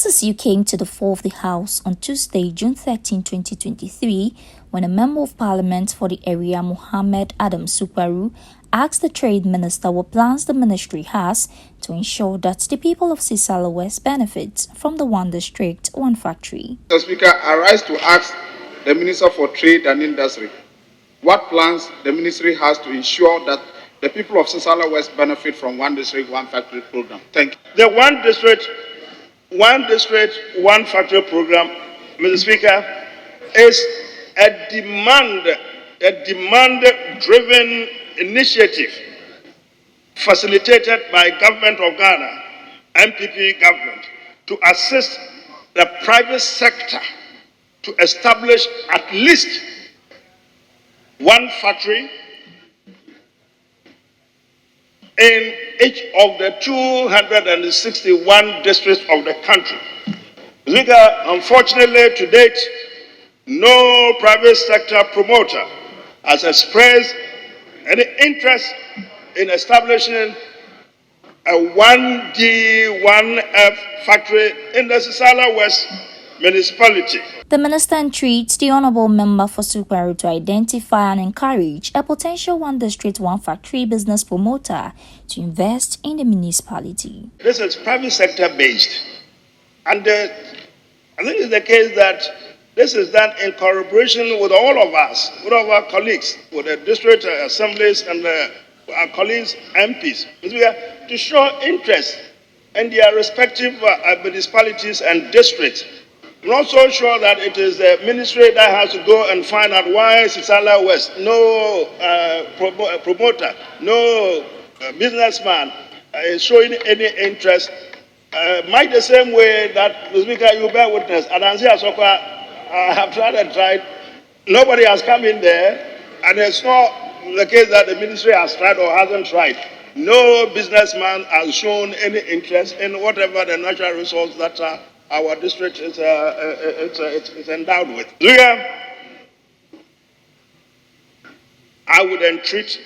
You came to the floor of the House on Tuesday, June 13, 2023, when a member of Parliament for the area, Mohammed Adam Suparu, asked the Trade Minister what plans the ministry has to ensure that the people of Sissala West benefit from the 1District, 1 Factory. Mr. Speaker, I rise to ask the Minister for Trade and Industry what plans the ministry has to ensure that the people of Sissala West benefit from 1District, 1 Factory program. Thank you. The 1District, 1 Factory program, Mr. Speaker, is a demand-driven initiative facilitated by Government of Ghana, MPP government, to assist the private sector to establish at least 1 factory in each of the 261 districts of the country. Unfortunately, to date, no private sector promoter has expressed any interest in establishing a 1D, 1F factory in the Sissala West municipality. The minister entreats the honourable member for Suparu to identify and encourage a potential 1District, 1 Factory business promoter to invest in the municipality. This is private sector based, and I think it's the case that this is done in collaboration with all of us, with all of our colleagues, with the district assemblies and our colleagues MPs, to show interest in their respective municipalities and districts. I'm not so sure that it is the ministry that has to go and find out why Sissala West, no promoter, no businessman is showing any interest. Might the same way that the Speaker, you bear witness, Adansi Asokwa, I have tried, nobody has come in there, and it's not the case that the ministry has tried or hasn't tried. No businessman has shown any interest in whatever the natural resource that our district is endowed with. I would entreat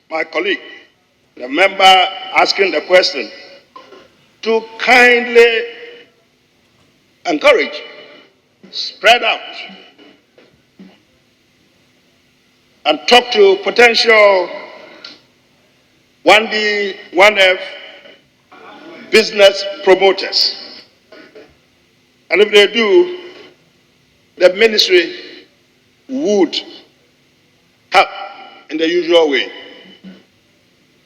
my colleague, the member asking the question, to kindly encourage, spread out, and talk to potential 1D, 1F business promoters. And if they do, the ministry would help in the usual way.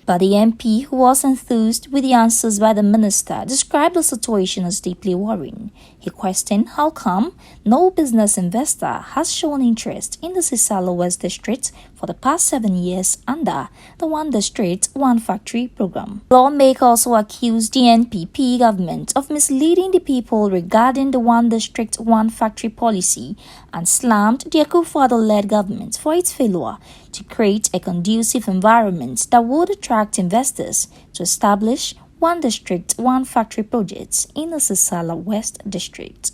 But the MP, who was enthused with the answers by the minister, described the situation as deeply worrying. He questioned how come no business investor has shown interest in the Sissala West District for the past 7 years under the 1District, 1 Factory program. Lawmakers also accused the NPP government of misleading the people regarding the 1District, 1 Factory policy and slammed the Akufo-Addo-led government for its failure to create a conducive environment that would attract investors to establish 1District, 1 Factory projects in the Sissala West District.